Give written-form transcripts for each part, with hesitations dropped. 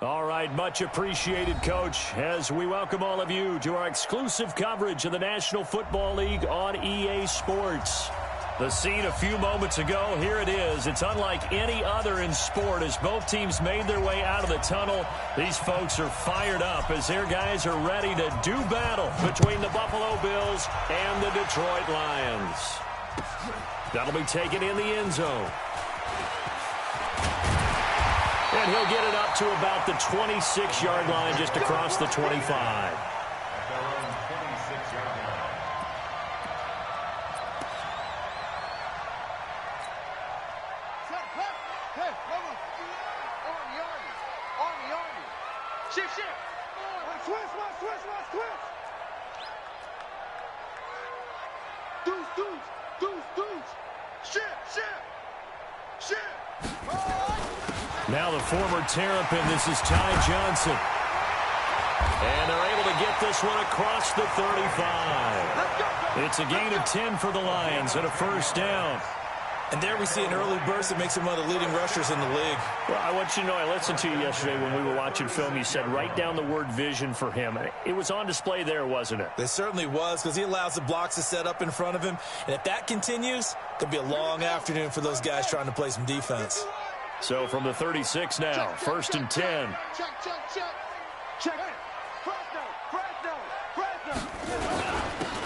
All right, much appreciated, Coach, as we welcome all of you to our exclusive coverage of the National Football League on EA Sports. The scene a few moments ago, here it is. It's unlike any other in sport as both teams made their way out of the tunnel. These folks are fired up as their guys are ready to do battle between the Buffalo Bills and the Detroit Lions. That'll be taken in the end zone. And he'll get it up to about the 26-yard line just across the 25. Now the former Terrapin, this is Ty Johnson. And they're able to get this one across the 35. It's a gain of 10 for the Lions and a first down. And there we see an early burst that makes him one of the leading rushers in the league. Well, I want you to know, I listened to you yesterday when we were watching film. You said write down the word vision for him. It was on display there, wasn't it? It certainly was, because he allows the blocks to set up in front of him. And if that continues, it could be a long afternoon for those guys trying to play some defense. So from the 36 now, first and 10.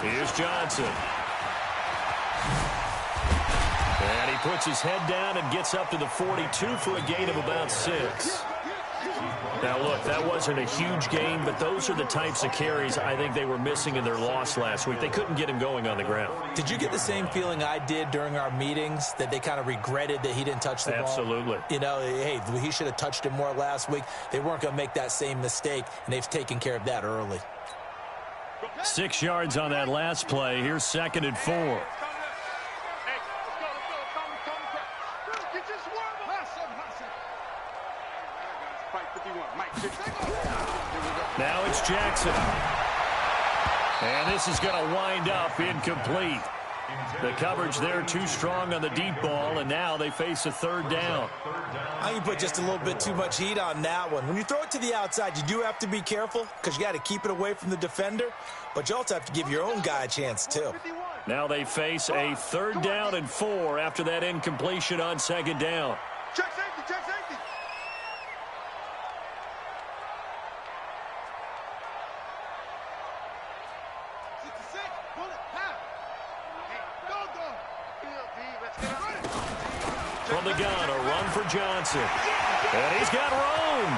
Here's Johnson. And he puts his head down and gets up to the 42 for a gain of about 6. Now, look, that wasn't a huge gain, but those are the types of carries I think they were missing in their loss last week. They couldn't get him going on the ground. Did you get the same feeling I did during our meetings, that they kind of regretted that he didn't touch the ball? Absolutely. You know, hey, he should have touched it more last week. They weren't going to make that same mistake, and they've taken care of that early. 6 yards on that last play. Here's second and 4. Now it's Jackson. And this is going to wind up incomplete. The coverage there too strong on the deep ball, and now they face a third down. I can put just a little bit too much heat on that one. When you throw it to the outside, you do have to be careful because you got to keep it away from the defender, but you also have to give your own guy a chance too. Now they face a third down and 4 after that incompletion on second down. Check safety, check safety. From the gun, a run for Johnson. And he's got room.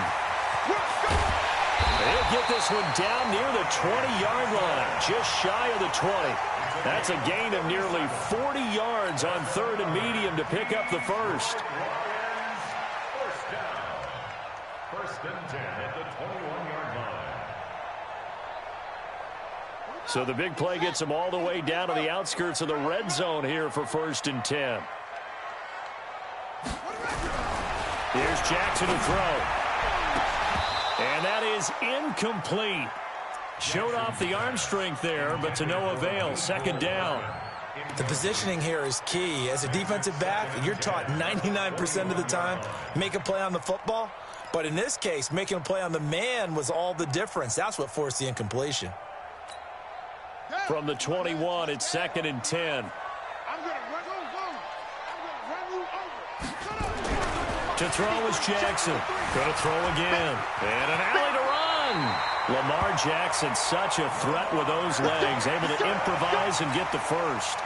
He'll get this one down near the 20-yard line, just shy of the 20. That's a gain of nearly 40 yards on third and medium to pick up the first. First and 10 at the 21-yard line. So the big play gets him all the way down to the outskirts of the red zone here for first and 10. Here's Jackson to throw. And that is incomplete. Showed off the arm strength there, but to no avail. Second down. The positioning here is key. As a defensive back, you're taught 99% of the time, make a play on the football. But in this case, making a play on the man was all the difference. That's what forced the incompletion. From the 21, it's second and 10. To throw is Jackson. Going to throw again. And an alley to run. Lamar Jackson, such a threat with those legs, able to improvise and get the first.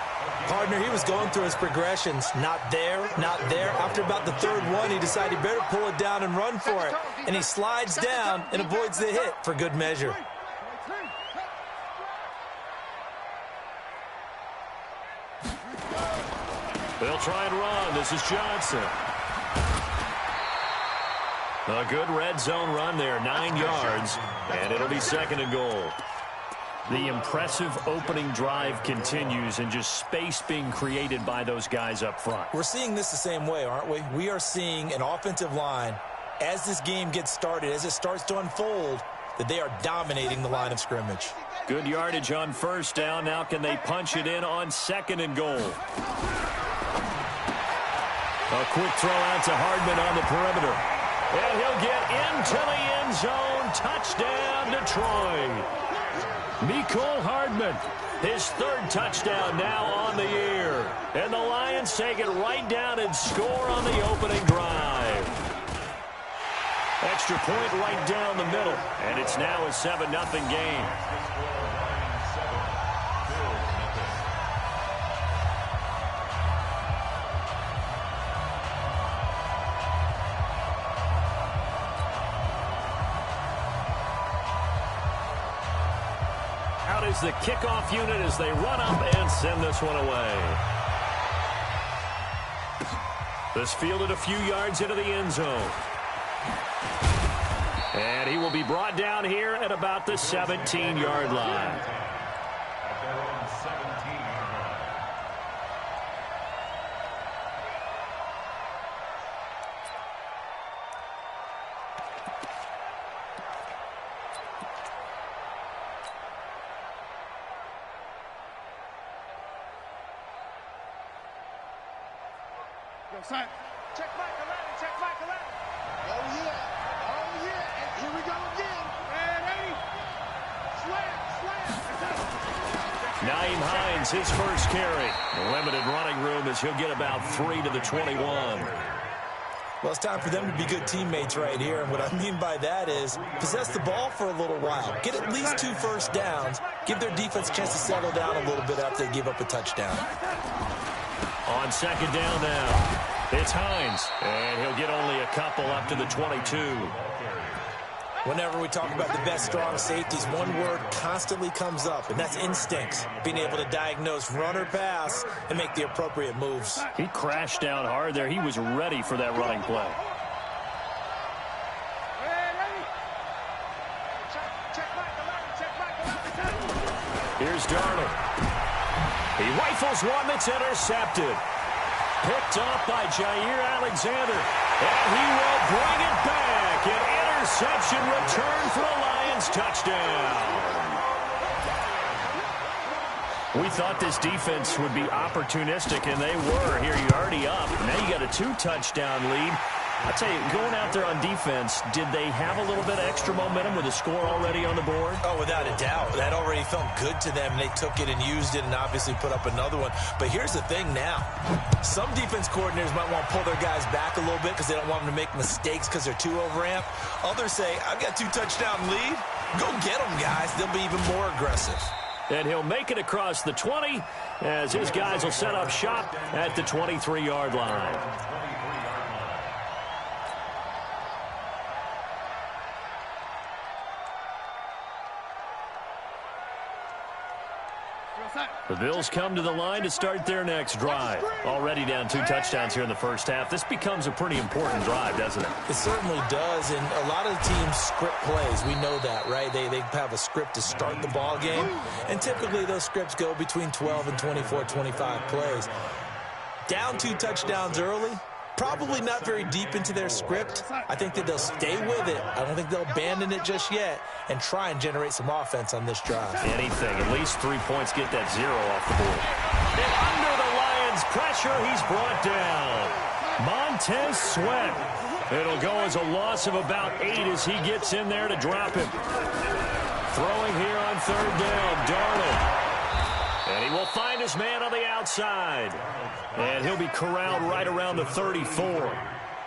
Partner, he was going through his progressions. Not there, not there. After about the third one, he decided he better pull it down and run for it. And he slides down and avoids the hit for good measure. They'll try and run. This is Johnson. A good red zone run there, 9 yards, and it'll be second and goal. The impressive opening drive continues, and just space being created by those guys up front. We're seeing this the same way, aren't we? We are seeing an offensive line, as this game gets started, as it starts to unfold, that they are dominating the line of scrimmage. Good yardage on first down. Now can they punch it in on second and goal? A quick throw out to Hardman on the perimeter. And he'll get into the end zone. Touchdown, Detroit. Mecole Hardman, his third touchdown now on the year. And the Lions take it right down and score on the opening drive. Extra point right down the middle. And it's now a 7-0 game. Out is the kickoff unit as they run up and send this one away. This fielded a few yards into the end zone. And he will be brought down here at about the 17-yard line. Check back, check back. Oh, yeah. Oh, yeah. And here we go again. Ready? Slam. Nyheim Hines, his first carry. Limited running room as he'll get about 3 to the 21. Well, it's time for them to be good teammates right here. And what I mean by that is possess the ball for a little while. Get at least 2 first downs. Give their defense a chance to settle down a little bit after they give up a touchdown. On second down now, it's Hines. And he'll get only a couple up to the 22. Whenever we talk about the best strong safeties, one word constantly comes up, and that's instincts. Being able to diagnose run or pass and make the appropriate moves. He crashed down hard there. He was ready for that running play. Here's Darnold. He rifles one that's intercepted. Picked off by Jair Alexander. And he will bring it back. An interception return for a Lions touchdown. We thought this defense would be opportunistic, and they were. Here you're already up. Now you got a 2-touchdown lead. I'll tell you, going out there on defense, did they have a little bit of extra momentum with a score already on the board? Oh, without a doubt. That already felt good to them. They took it and used it and obviously put up another one. But here's the thing now. Some defense coordinators might want to pull their guys back a little bit because they don't want them to make mistakes because they're too overamped. Others say, I've got 2-touchdown lead. Go get them, guys. They'll be even more aggressive. And he'll make it across the 20 as his guys will set up shop at the 23-yard line. The Bills come to the line to start their next drive. Already down 2 touchdowns here in the first half. This becomes a pretty important drive, doesn't it? It certainly does, and a lot of teams script plays. We know that, right? They have a script to start the ball game, and typically those scripts go between 12 and 24, 25 plays. Down 2 touchdowns early, probably not very deep into their script. I think that they'll stay with it. I don't think they'll abandon it just yet and try and generate some offense on this drive. Anything. At least 3 points, get that 0 off the board. And under the Lions' pressure, he's brought down. Montez Sweat. It'll go as a loss of about 8 as he gets in there to drop him. Throwing here on third down, Darnold. And he will find his man on the outside. And he'll be corralled right around the 34.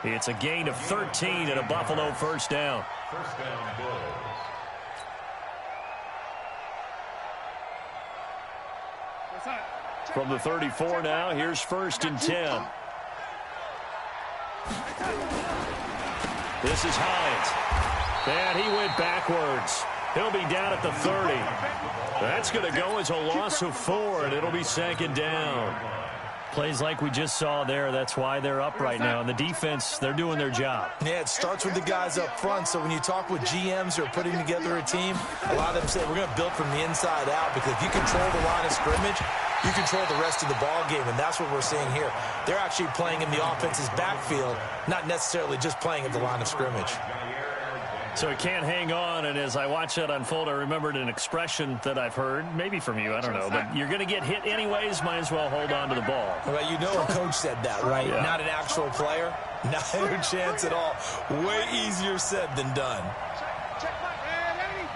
It's a gain of 13 and a Buffalo first down. First down, Bills. From the 34 now, here's 1st and 10. This is Hines. And he went backwards. He'll be down at the 30. That's going to go as a loss of 4, and it'll be 2nd down. Plays like we just saw there. That's why they're up right now. And the defense, they're doing their job. Yeah, it starts with the guys up front. So when you talk with GMs who are putting together a team, a lot of them say we're going to build from the inside out, because if you control the line of scrimmage, you control the rest of the ball game, and that's what we're seeing here. They're actually playing in the offense's backfield, not necessarily just playing at the line of scrimmage. So he can't hang on, and as I watch that unfold, I remembered an expression that I've heard, maybe from you, I don't know, but you're going to get hit anyways, might as well hold on to the ball. Well, you know a coach said that, right? Yeah. Not an actual player. No chance at all. Way easier said than done. Check my man, Eddie.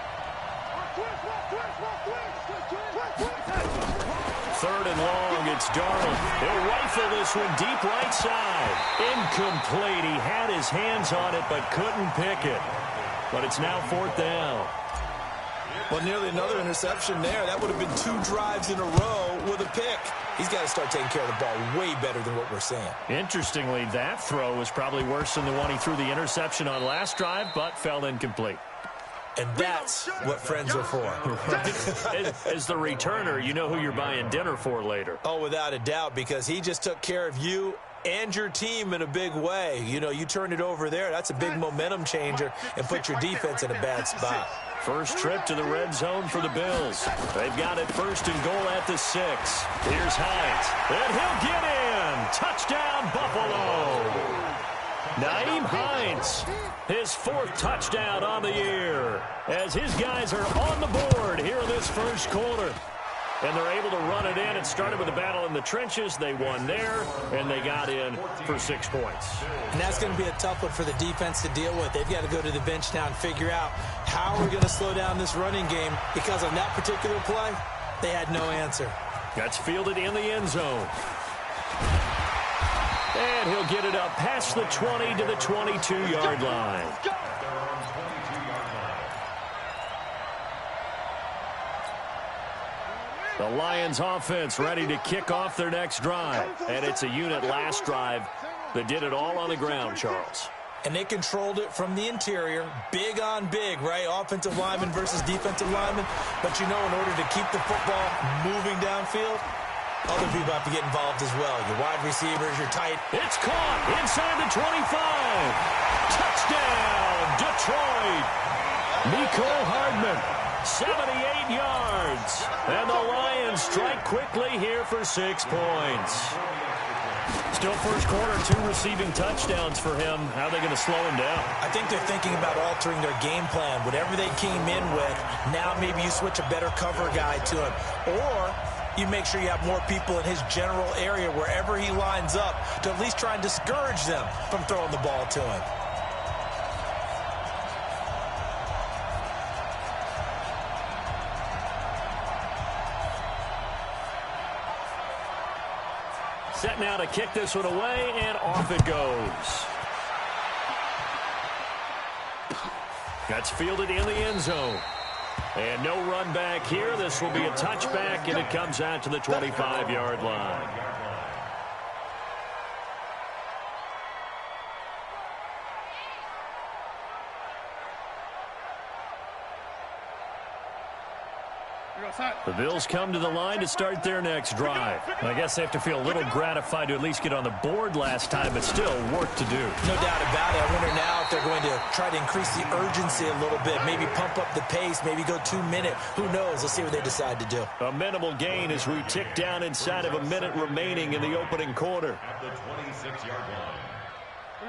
Third and long, it's Darnold. He'll rifle this one deep right side. Incomplete. He had his hands on it but couldn't pick it. But it's now fourth down. Well, nearly another interception there. That would have been 2 drives in a row with a pick. He's got to start taking care of the ball way better than what we're seeing. Interestingly, that throw was probably worse than the one he threw the interception on last drive, but fell incomplete. And that's what friends are for. As the returner, you know who you're buying dinner for later. Oh, without a doubt, because he just took care of you and your team in a big way. You know, you turn it over there, that's a big momentum changer and put your defense in a bad spot. First trip to the red zone for the Bills. They've got it first and goal at the 6. Here's Hines. And he'll get in. Touchdown, Buffalo. Nyheim Hines, his 4th touchdown on the year, as his guys are on the board here in this first quarter. And they're able to run it in. It started with a battle in the trenches. They won there, and they got in for 6 points. And that's going to be a tough one for the defense to deal with. They've got to go to the bench now and figure out how we're going to slow down this running game, because on that particular play, they had no answer. That's fielded in the end zone. And he'll get it up past the 20 to the 22-yard line. The Lions offense ready to kick off their next drive. And it's a unit last drive that did it all on the ground, Charles. And they controlled it from the interior, big on big, right? Offensive lineman versus defensive lineman. But you know, in order to keep the football moving downfield, other people have to get involved as well. Your wide receivers, your tight. It's caught inside the 25. Touchdown, Detroit. Mecole Hardman, 78 yards. And the Lions strike quickly here for 6 points. Still first quarter, 2 receiving touchdowns for him. How are they going to slow him down? I think they're thinking about altering their game plan. Whatever they came in with, now maybe you switch a better cover guy to him. Or you make sure you have more people in his general area wherever he lines up to at least try and discourage them from throwing the ball to him. Set now to kick this one away, and off it goes. That's fielded in the end zone. And no run back here. This will be a touchback, and it comes out to the 25-yard line. The Bills come to the line to start their next drive. I guess they have to feel a little gratified to at least get on the board last time, but still work to do. No doubt about it. I wonder now if they're going to try to increase the urgency a little bit, maybe pump up the pace, maybe go 2 minutes. Who knows? Let's see what they decide to do. A minimal gain as we tick down inside of a minute remaining in the opening quarter.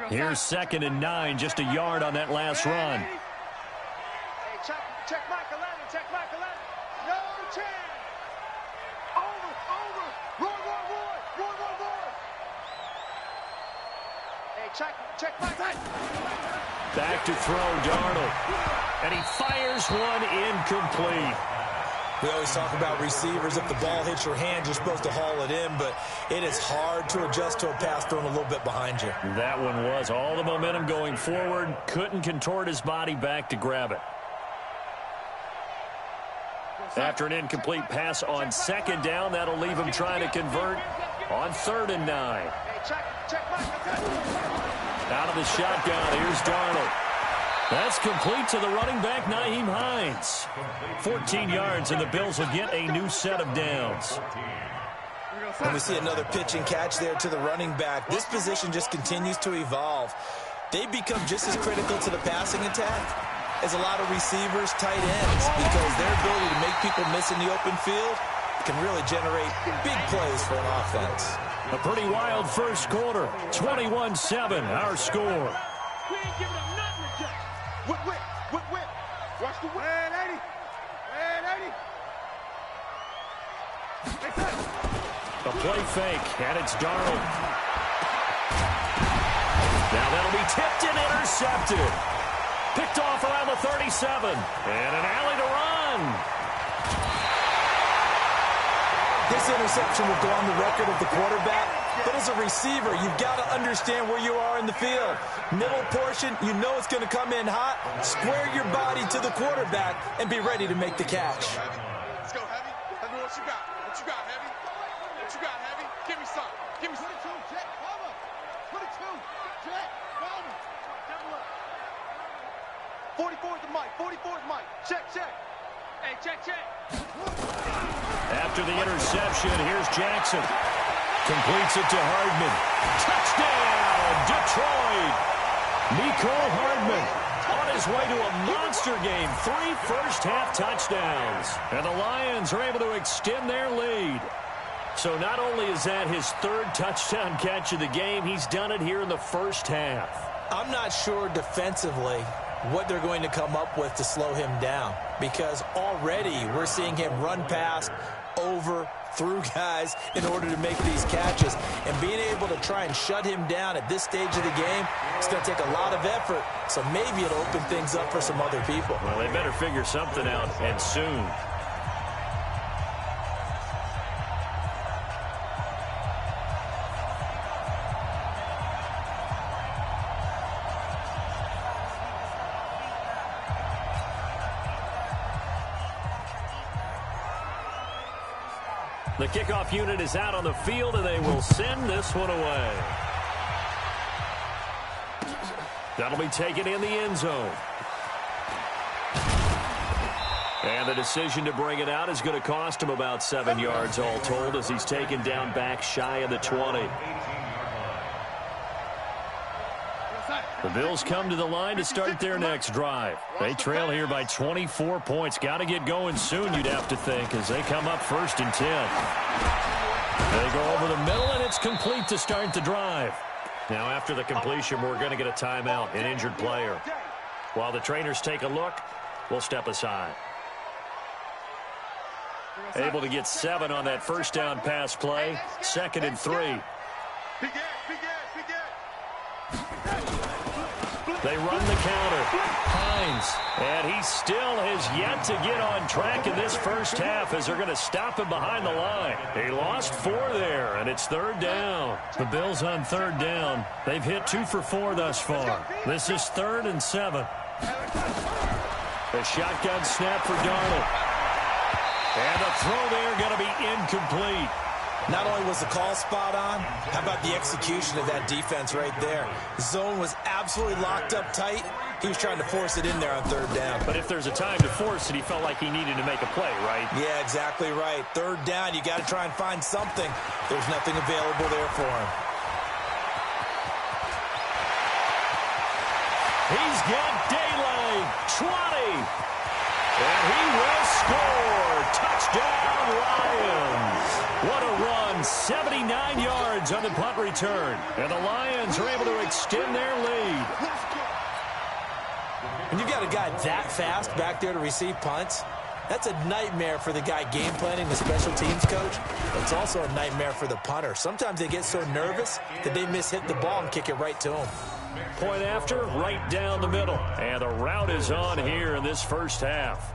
Here's 2nd and 9, just a yard on that last run. Hey, check Mike 11, check Mike 11. No chance. Over. Roy. Hey, check Mike. Back to throw, Darnold. And he fires one incomplete. We always talk about receivers. If the ball hits your hand, you're supposed to haul it in, but it is hard to adjust to a pass thrown a little bit behind you. That one was all the momentum going forward. Couldn't contort his body back to grab it. After an incomplete pass on 2nd down, that'll leave him trying to convert on 3rd and 9. Out of the shotgun, here's Darnold. That's complete to the running back, Nyheim Hines. 14 yards, and the Bills will get a new set of downs. And we see another pitch and catch there to the running back. This position just continues to evolve. They become just as critical to the passing attack as a lot of receivers, tight ends, because their ability to make people miss in the open field can really generate big plays for an offense. A pretty wild first quarter. 21-7, our score. We ain't giving up nothing to Jack. Whip. Watch the whip. Man, 80. A play fake, and it's Darnold. Now that'll be tipped and intercepted. Picked off around the 37. And an alley to run. This interception will go on the record of the quarterback. But as a receiver, you've got to understand where you are in the field. Middle portion, you know it's going to come in hot. Square your body to the quarterback and be ready to make the catch. Let's go, Heavy. Heavy, what you got? What you got, Heavy? What you got, Heavy? Give me some. Give me some. 22, Jet, cover. 22, Jet, cover. 44 is the mic. 44 is the mic. Check, check. Hey, check, check. After the interception, here's Jackson. Completes it to Hardman. Touchdown, Detroit. Mecole Hardman on his way to a monster game. 3 first-half touchdowns. And the Lions are able to extend their lead. So not only is that his 3rd touchdown catch of the game, he's done it here in the first half. I'm not sure defensively what they're going to come up with to slow him down, because already we're seeing him run past, over, through guys in order to make these catches. And being able to try and shut him down at this stage of the game, it's going to take a lot of effort. So maybe it'll open things up for some other people. Well, they better figure something out, and soon. The kickoff unit is out on the field, and they will send this one away. That'll be taken in the end zone. And the decision to bring it out is going to cost him about 7 yards all told, as he's taken down back shy of the 20. The Bills come to the line to start their next drive. They trail here by 24 points. Got to get going soon, you'd have to think, as they come up 1st and 10. They go over the middle, and it's complete to start the drive. Now, after the completion, we're going to get a timeout, an injured player. While the trainers take a look, we'll step aside. Able to get 7 on that first down pass play. 2nd and 3. They run the counter. Hines. And he still has yet to get on track in this first half, as they're going to stop him behind the line. He lost 4 there, and it's 3rd down. The Bills on 3rd down. They've hit 2 for 4 thus far. This is 3rd and 7. The shotgun snap for Darnold. And the throw there going to be incomplete. Not only was the call spot on, how about the execution of that defense right there? Zone was absolutely locked up tight. He was trying to force it in there on 3rd down. But if there's a time to force it, he felt like he needed to make a play, right? Yeah, exactly right. 3rd down, you got to try and find something. There's nothing available there for him. He's got daylight. 20. And he will score. Touchdown, Lions. What a run. 79 yards on the punt return. And the Lions are able to extend their lead. When you've got a guy that fast back there to receive punts, that's a nightmare for the guy game planning, the special teams coach. It's also a nightmare for the punter. Sometimes they get so nervous that they hit the ball and kick it right to him. Point after, right down the middle. And the route is on here in this first half.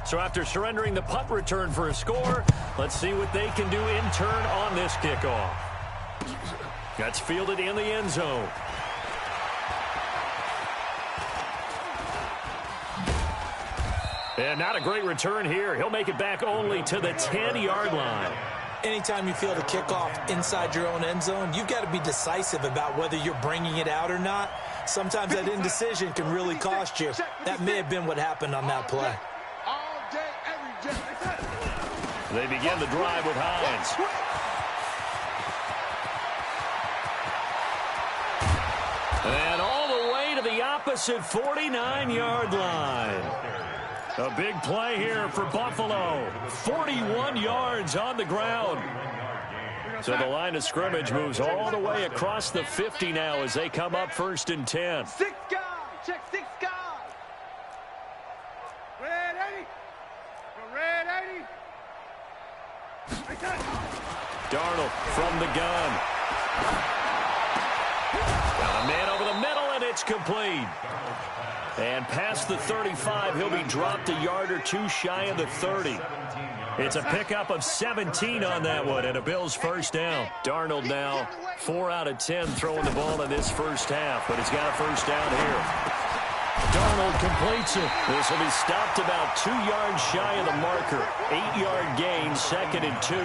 So after surrendering the punt return for a score, let's see what they can do in turn on this kickoff. That's fielded in the end zone. And not a great return here. He'll make it back only to the 10-yard line. Anytime you field a kickoff inside your own end zone, you've got to be decisive about whether you're bringing it out or not. Sometimes that indecision can really cost you. That may have been what happened on that play. They begin the drive with Hines. And all the way to the opposite 49-yard line. A big play here for Buffalo. 41 yards on the ground. So the line of scrimmage moves all the way across the 50 now as they come up 1st and 10. 6 guys. Check 6 Darnold from the gun. Got a man over the middle, and it's complete. And past the 35, he'll be dropped a yard or two shy of the 30. It's a pickup of 17 on that one, and a Bills first down. Darnold now 4 out of 10 throwing the ball in this first half, but he's got a first down here. Darnold completes it. This will be stopped about 2 yards shy of the marker. 8-yard gain, 2nd and 2.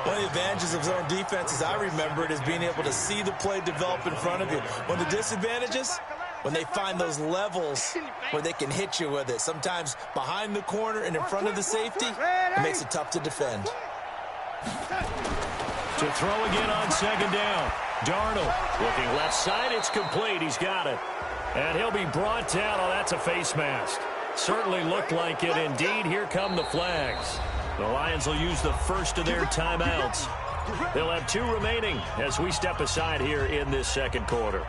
One of the advantages of zone defense, as I remember it, is being able to see the play develop in front of you. One of the disadvantages, when they find those levels where they can hit you with it, sometimes behind the corner and in front of the safety, it makes it tough to defend. To throw again on 2nd down. Darnold looking left side. It's complete. He's got it. And he'll be brought down. Oh, that's a face mask. Certainly looked like it. Indeed, here come the flags. The Lions will use the first of their timeouts. They'll have 2 remaining as we step aside here in this second quarter.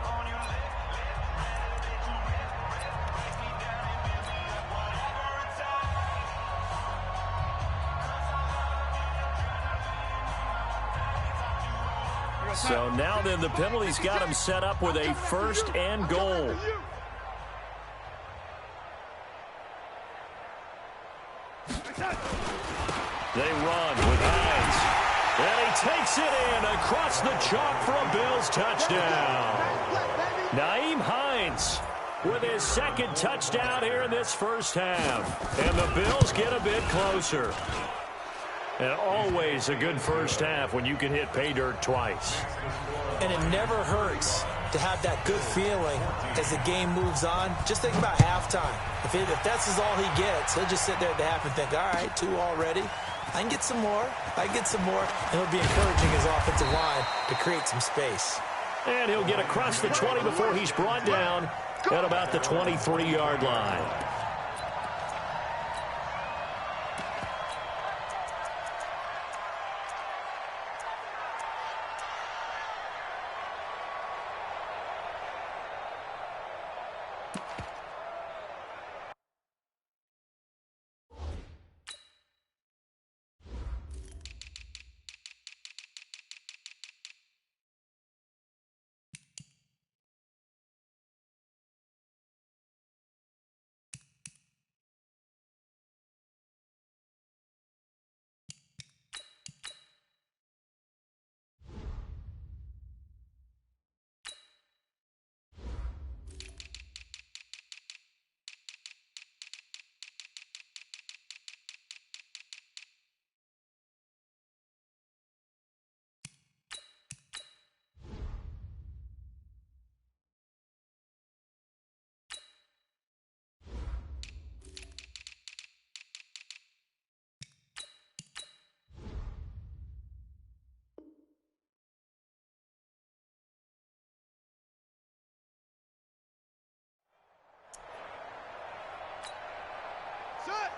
So now then, the penalty's got him set up with a 1st and goal. They run with Hines. And he takes it in across the chalk for a Bills touchdown. Nyheim Hines with his 2nd touchdown here in this first half. And the Bills get a bit closer. And always a good first half when you can hit pay dirt twice. And it never hurts to have that good feeling as the game moves on. Just think about halftime. If that's all he gets, he'll just sit there at the half and think, all right, 2 already. I can get some more. I can get some more. And he'll be encouraging his offensive line to create some space. And he'll get across the 20 before he's brought down at about the 23-yard line.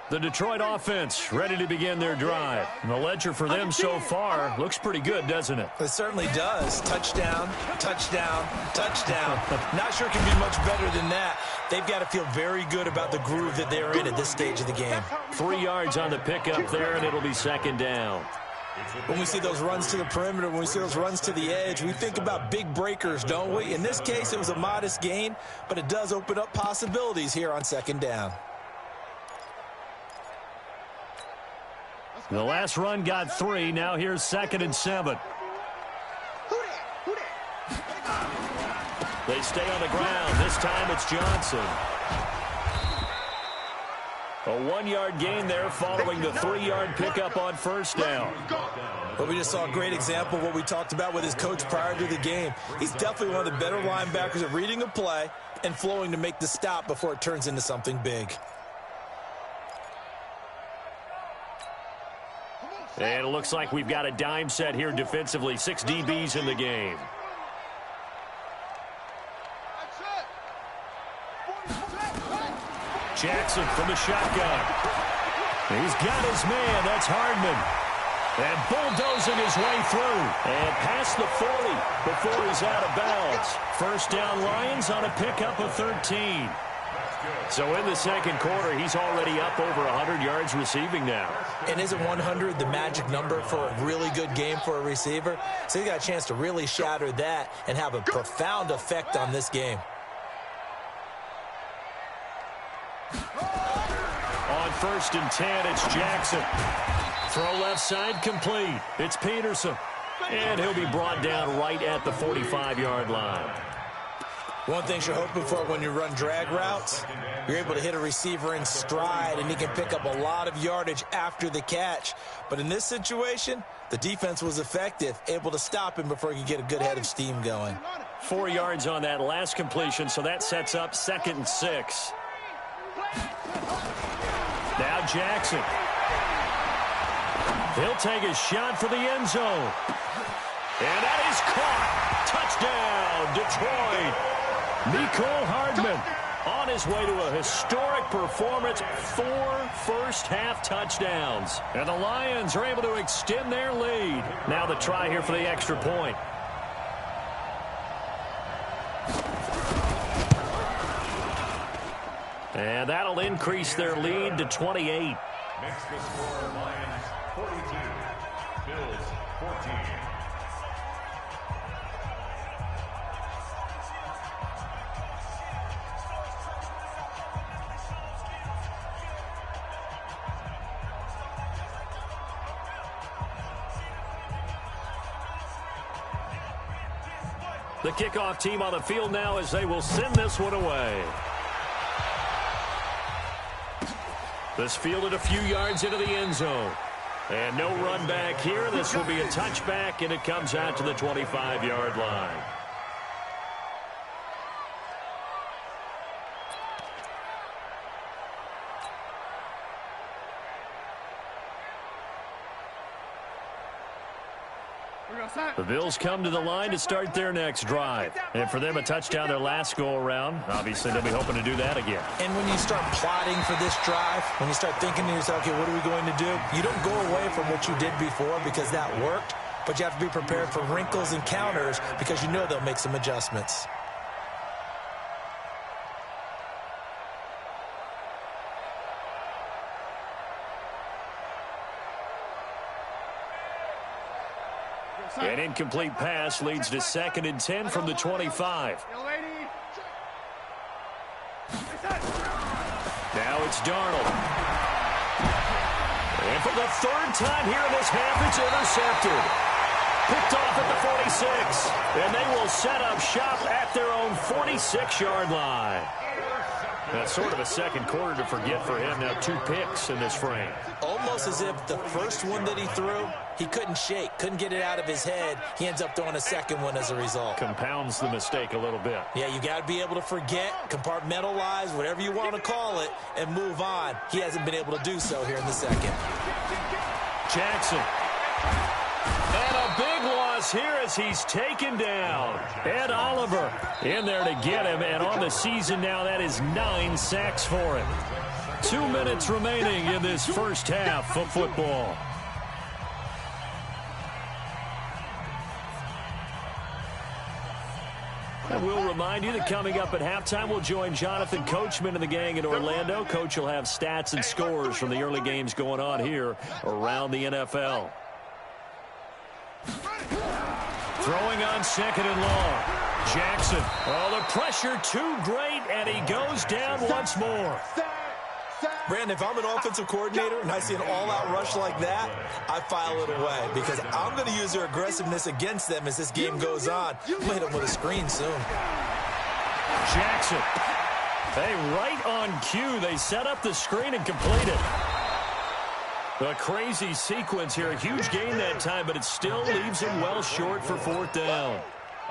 The Detroit offense ready to begin their drive. And the ledger for them so far looks pretty good, doesn't it? It certainly does. Touchdown, touchdown, touchdown. Not sure it can be much better than that. They've got to feel very good about the groove that they're in at this stage of the game. 3 yards on the pickup there, and it'll be 2nd down. When we see those runs to the perimeter, when we see those runs to the edge, we think about big breakers, don't we? In this case, it was a modest gain, but it does open up possibilities here on 2nd down. The last run got 3. Now here's 2nd and 7. They stay on the ground. This time it's Johnson. A 1-yard gain there following the 3-yard pickup on 1st down. But we just saw a great example of what we talked about with his coach prior to the game. He's definitely one of the better linebackers at reading a play and flowing to make the stop before it turns into something big. And it looks like we've got a dime set here defensively. 6 DBs in the game. Jackson from the shotgun. He's got his man. That's Hardman. And bulldozing his way through. And past the 40 before he's out of bounds. 1st down Lions on a pickup of 13. So in the second quarter, he's already up over 100 yards receiving now. And isn't 100 the magic number for a really good game for a receiver? So he got a chance to really shatter that and have a profound effect on this game. On 1st and 10, it's Jackson. Throw left side complete. It's Peterson. And he'll be brought down right at the 45-yard line. One thing you're hoping for when you run drag routes, you're able to hit a receiver in stride, and he can pick up a lot of yardage after the catch. But in this situation, the defense was effective, able to stop him before he could get a good head of steam going. 4 yards on that last completion, so that sets up 2nd and 6. Now Jackson. He'll take a shot for the end zone. And that is caught. Touchdown, Detroit. Mecole Hardman on his way to a historic performance, 4 first-half touchdowns. And the Lions are able to extend their lead. Now the try here for the extra point. And that'll increase their lead to 28. Makes the score Lions 42, Bills 14. The kickoff team on the field now as they will send this one away. This fielded a few yards into the end zone. And no run back here. This will be a touchback, and it comes out to the 25-yard line. The Bills come to the line to start their next drive. And for them, a touchdown their last go-around. Obviously, they'll be hoping to do that again. And when you start plotting for this drive, when you start thinking to yourself, okay, what are we going to do? You don't go away from what you did before because that worked, but you have to be prepared for wrinkles and counters because you know they'll make some adjustments. An incomplete pass leads to 2nd and 10 from the 25. Now it's Darnold. And for the 3rd time here in this half, it's intercepted. Picked off at the 46. And they will set up shop at their own 46-yard line. That's sort of a second quarter to forget for him. Now 2 picks in this frame. Almost as if the first one that he threw, he couldn't shake, couldn't get it out of his head. He ends up throwing a second one as a result. Compounds the mistake a little bit. Yeah, you got to be able to forget, compartmentalize, whatever you want to call it, and move on. He hasn't been able to do so here in the second. Jackson. And a big loss here as he's taken down. Ed Oliver in there to get him, and on the season now, that is 9 sacks for him. 2 minutes remaining in this first half of football. And we'll remind you that coming up at halftime, we'll join Jonathan Coachman and the gang in Orlando. Coach will have stats and scores from the early games going on here around the NFL. Throwing on 2nd and long. Jackson. Oh, the pressure too great, and he goes down once more. Brandon, if I'm an offensive coordinator and I see an all-out rush like that, I file it away because I'm going to use their aggressiveness against them as this game goes on. I'm going to hit them with a screen soon. Jackson. Hey, right on cue. They set up the screen and complete it. A crazy sequence here. A huge gain that time, but it still leaves him well short for 4th down.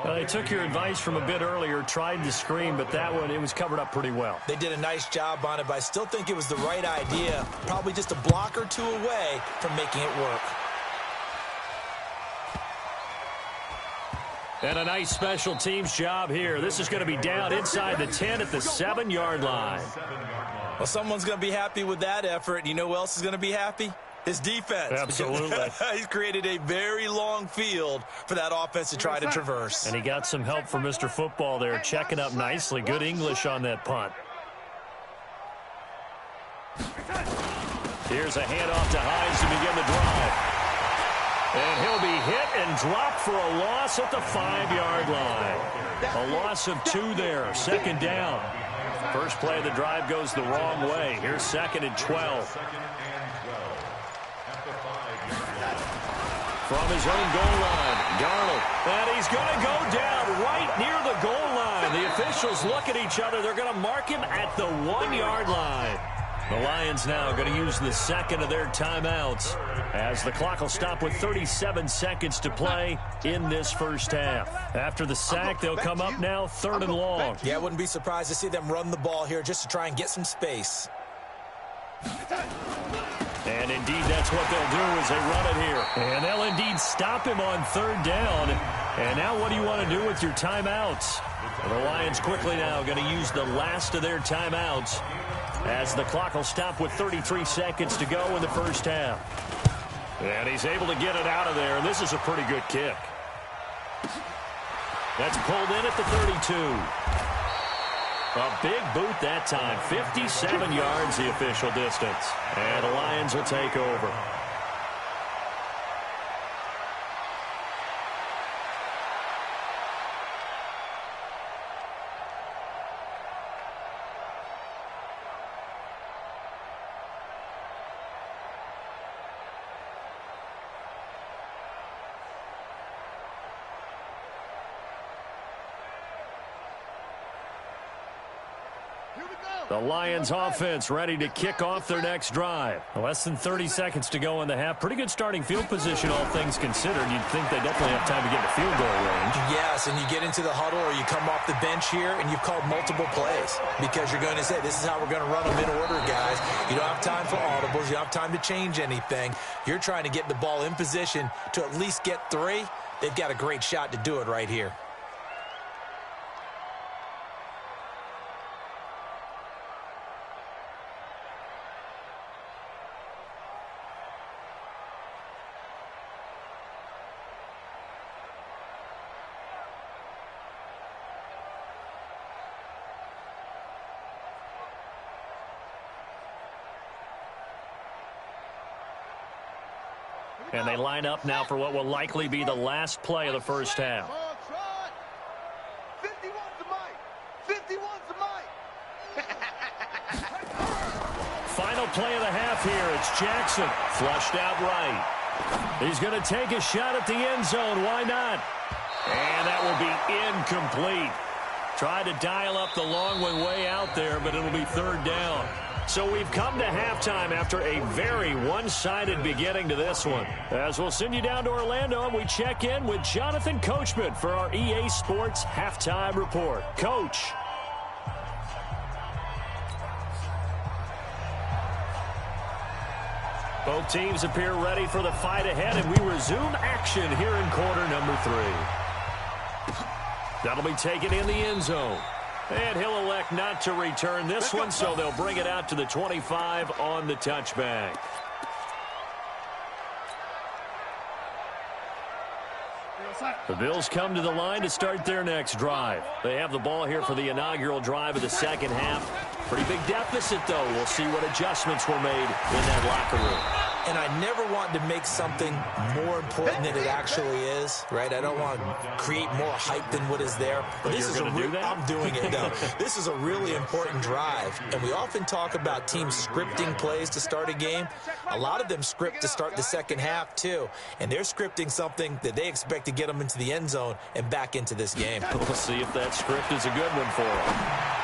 They took your advice from a bit earlier, tried the screen, but that one, it was covered up pretty well. They did a nice job on it, but I still think it was the right idea. Probably just a block or two away from making it work. And a nice special teams job here. This is going to be down inside the 10 at the 7-yard line. Well, someone's going to be happy with that effort. You know who else is going to be happy? His defense. Absolutely. He's created a very long field for that offense to try to traverse. And he got some help from Mr. Football there, checking up nicely. Good English on that punt. Here's a handoff to Hines to begin the drive. And he'll be hit and dropped for a loss at the 5-yard line. A loss of 2 there, second down. First play of the drive goes the wrong way. Here's 2nd and 12. From his own goal line, Darnold. And he's going to go down right near the goal line. The officials look at each other. They're going to mark him at the 1-yard line. The Lions now going to use the second of their timeouts as the clock will stop with 37 seconds to play in this first half. After the sack, they'll come up now 3rd and long. Yeah, I wouldn't be surprised to see them run the ball here just to try and get some space. And indeed, that's what they'll do as they run it here. And they'll indeed stop him on 3rd down. And now what do you want to do with your timeouts? The Lions quickly now going to use the last of their timeouts as the clock will stop with 33 seconds to go in the first half. And he's able to get it out of there, and this is a pretty good kick. That's pulled in at the 32. A big boot that time, 57 yards the official distance. And the Lions will take over. The Lions offense ready to kick off their next drive. Less than 30 seconds to go in the half. Pretty good starting field position, all things considered. You'd think they definitely have time to get to field goal range. Yes, and you get into the huddle or you come off the bench here and you've called multiple plays because you're going to say, this is how we're going to run them in order, guys. You don't have time for audibles. You don't have time to change anything. You're trying to get the ball in position to at least get 3. They've got a great shot to do it right here. And they line up now for what will likely be the last play of the first half. 51's the mic. 51's the mic. Final play of the half here. It's Jackson. Flushed out right. He's going to take a shot at the end zone. Why not? And that will be incomplete. Tried to dial up the long one way out there, but it'll be 3rd down. So we've come to halftime after a very one-sided beginning to this one. As we'll send you down to Orlando, and we check in with Jonathan Coachman for our EA Sports Halftime Report. Coach. Both teams appear ready for the fight ahead, and we resume action here in quarter number 3. That'll be taken in the end zone. And he'll elect not to return this one, so they'll bring it out to the 25 on the touchback. The Bills come to the line to start their next drive. They have the ball here for the inaugural drive of the second half. Pretty big deficit, though. We'll see what adjustments were made in that locker room. And I never want to make something more important than it actually is, right? I don't want to create more hype than what is there. But this is I'm doing it, though. This is a really important drive. And we often talk about teams scripting plays to start a game. A lot of them script to start the second half, too. And they're scripting something that they expect to get them into the end zone and back into this game. We'll see if that script is a good one for them.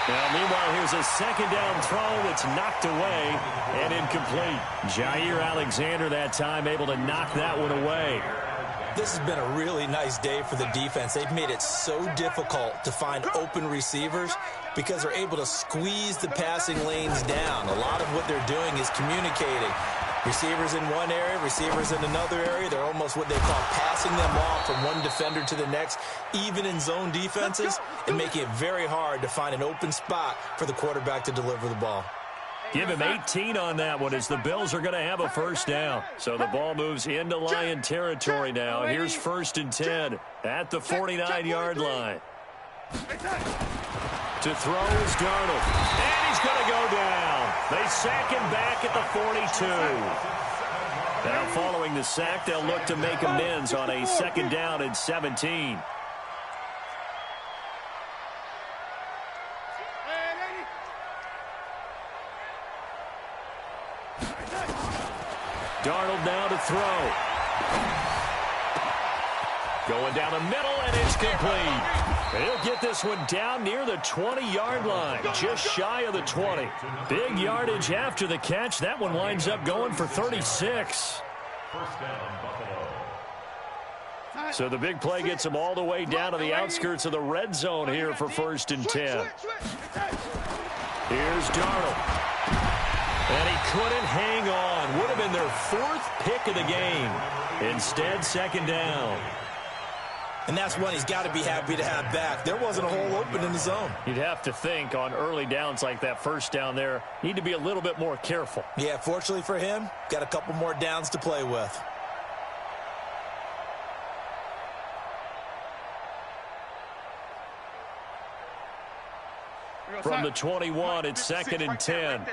Now, meanwhile, here's a second down throw that's knocked away and incomplete. Jair Alexander that time able to knock that one away. This has been a really nice day for the defense. They've made it so difficult to find open receivers because they're able to squeeze the passing lanes down. A lot of what they're doing is communicating. Receivers in one area, receivers in another area. They're almost what they call passing them off from one defender to the next, even in zone defenses, and making it very hard to find an open spot for the quarterback to deliver the ball. Give him 18 on that one as the Bills are going to have a first down. So the ball moves into Lion territory now. Here's 1st and 10 at the 49-yard line. To throw is Darnold. And he's going to go down. They sack him back at the 42. Now following the sack, they'll look to make amends on a 2nd down and 17. Darnold now to throw. Going down the middle, and it's complete. He'll get this one down near the 20-yard line, just shy of the 20. Big yardage after the catch. That one winds up going for 36. So the big play gets him all the way down to the outskirts of the red zone here for 1st and 10. Here's Darnold. And he couldn't hang on. Would have been their 4th pick of the game. Instead, 2nd down. And that's one he's got to be happy to have back. There wasn't a hole open in the zone. You'd have to think on early downs like that 1st down there, need to be a little bit more careful. Yeah, fortunately for him, got a couple more downs to play with. From the 21, it's 2nd and 10.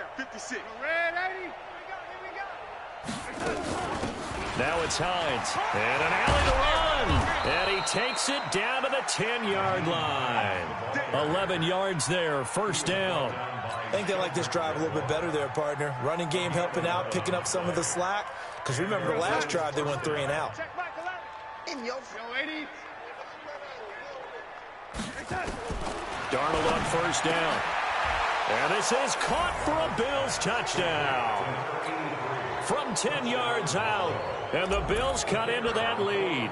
Now it's Hines. And an alley to run. And he takes it down to the 10-yard line. 11 yards there, 1st down. I think they like this drive a little bit better there, partner. Running game helping out, picking up some of the slack. Because remember the last drive, they went 3 and out. Darnold on 1st down. And this is caught for a Bills touchdown. From 10 yards out. And the Bills cut into that lead.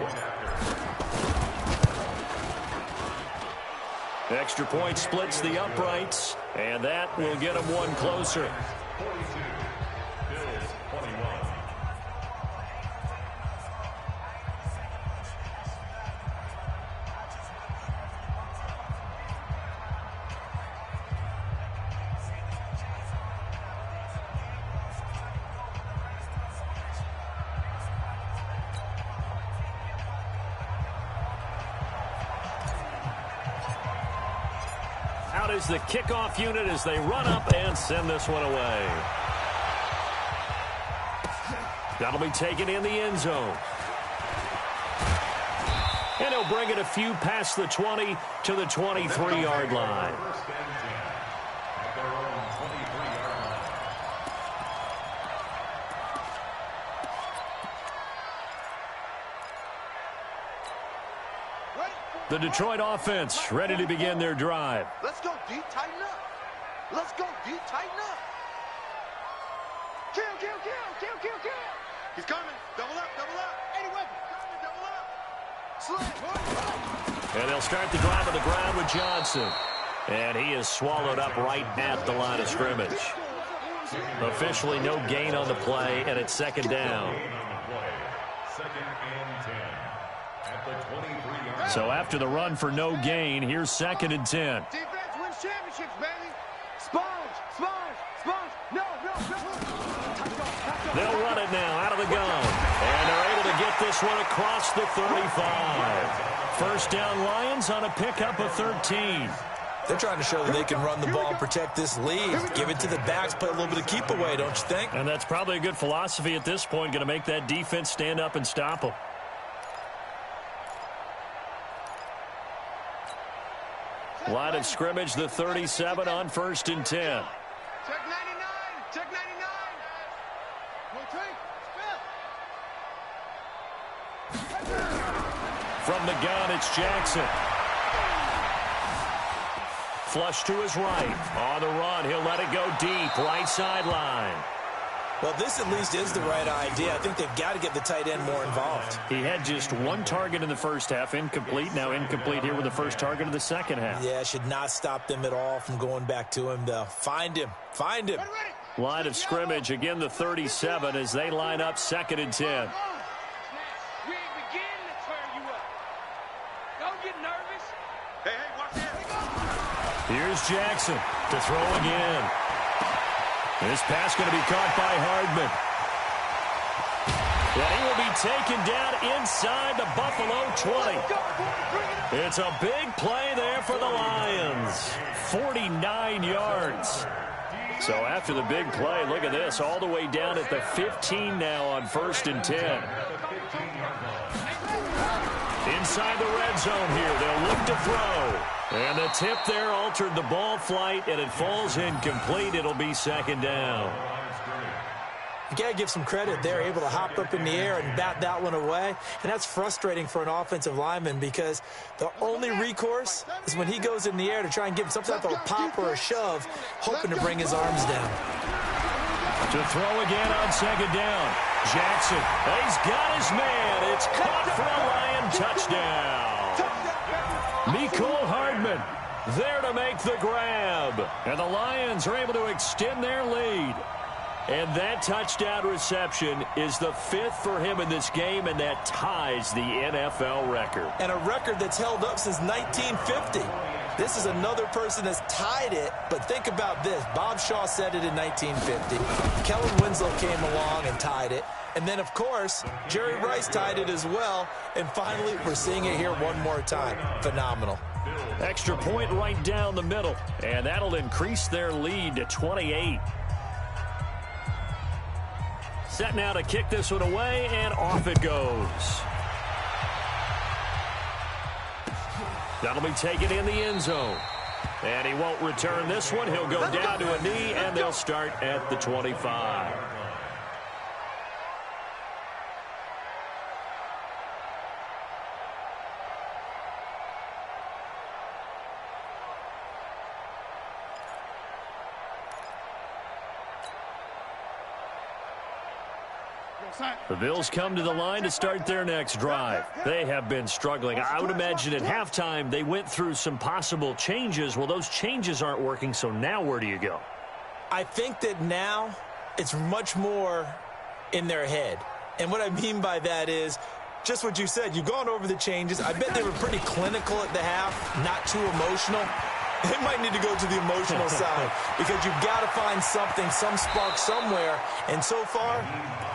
Extra point splits the uprights. And that will get them one closer. 42. Bills 21. Out is the kickoff unit as they run up and send this one away. That'll be taken in the end zone. And he'll bring it a few past the 20 to the 23-yard line. The Detroit offense ready to begin their drive. Let's go, D. Tighten up. Let's go, D. Tighten up. Kill, kill, kill, kill, kill, kill. He's coming. Double up, double up. Any weapon. Coming, double up. Slide. And they'll start the drive on the ground with Johnson. And he is swallowed up right at the line of scrimmage. Officially no gain on the play, and it's 2nd down. So after the run for no gain, here's 2nd and 10. Defense wins championships, baby. Sponge, sponge, sponge. No, no, no. They'll run it now out of the gun. And they're able to get this one across the 35. 1st down Lions on a pickup of 13. They're trying to show that they can run the ball and protect this lead. Give it to the backs, play a little bit of keep away, don't you think? And that's probably a good philosophy at this point, going to make that defense stand up and stop them. Line of scrimmage, the 37 on 1st and 10. Check 99. Check 99. From the gun, it's Jackson. Flush to his right. On the run, he'll let it go deep. Right sideline. Well, this at least is the right idea. I think they've got to get the tight end more involved. He had just one target in the first half, incomplete. Now incomplete here with the first target of the second half. Yeah, should not stop them at all from going back to him, though. Find him. Find him. Line of scrimmage, again the 37 as they line up 2nd and 10. We ain't beginning to turn you up. Don't get nervous. Hey, hey, watch this. Here's Jackson to throw again. This pass going to be caught by Hardman. And he will be taken down inside the Buffalo 20. It's a big play there for the Lions. 49 yards. So after the big play, look at this, all the way down at the 15 now on 1st and 10. Inside the red zone here, they'll look to throw. And the tip there altered the ball flight, and it falls incomplete. It'll be 2nd down. You got to give some credit. They're able to hop up in the air and bat that one away. And that's frustrating for an offensive lineman because the only recourse is when he goes in the air to try and give some type of a pop or a shove, hoping to bring his arms down. To throw again on 2nd down. Jackson, he's got his man. It's caught for a Lion touchdown. Mecole Hardman there to make the grab. And the Lions are able to extend their lead. And that touchdown reception is the 5th for him in this game, and that ties the NFL record. And a record that's held up since 1950. This is another person that's tied it, but think about this. Bob Shaw said it in 1950. Kellen Winslow came along and tied it. And then, of course, Jerry Rice tied it as well. And finally, we're seeing it here one more time. Phenomenal. Extra point right down the middle, and that'll increase their lead to 28. Set now to kick this one away, and off it goes. That'll be taken in the end zone. And he won't return this one. He'll go down to a knee, and they'll start at the 25. The Bills come to the line to start their next drive. They have been struggling. I would imagine at halftime they went through some possible changes. Well, those changes aren't working, so now where do you go? I think that now it's much more in their head. And what I mean by that is just what you said. You've gone over the changes. I bet they were pretty clinical at the half, not too emotional. They might need to go to the emotional side because you've got to find something, some spark somewhere. And so far,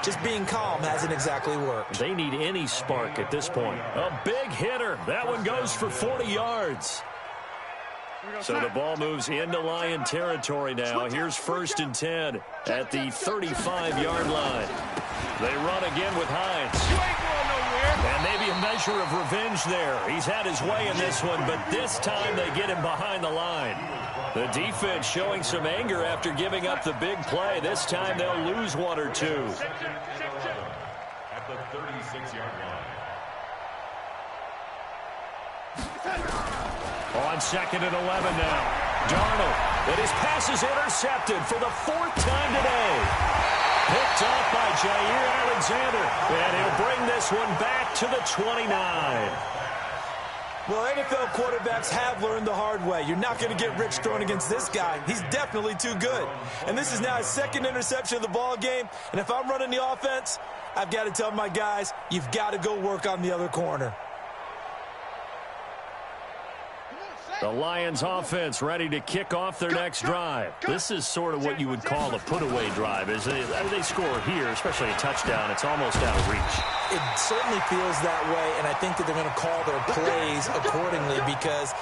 just being calm hasn't exactly worked. They need any spark at this point. A big hitter. That one goes for 40 yards. So the ball moves into Lion territory now. Here's 1st and 10 at the 35-yard line. They run again with Hines. And maybe a measure of revenge there. He's had his way in this one, but this time they get him behind the line. The defense showing some anger after giving up the big play. This time they'll lose one or two. At the 36-yard line. On 2nd and 11 now. Darnold, and his pass is intercepted for the 4th time today. Picked off by Jair Alexander, and he'll bring this one back to the 29. Well, NFL quarterbacks have learned the hard way. You're not going to get rich throwing against this guy. He's definitely too good. And this is now his 2nd interception of the ball game. And if I'm running the offense, I've got to tell my guys, you've got to go work on the other corner. The Lions offense ready to kick off their next drive. This is sort of what you would call a put-away drive. They score here, especially a touchdown. It's almost out of reach. It certainly feels that way, and I think that they're going to call their plays accordingly because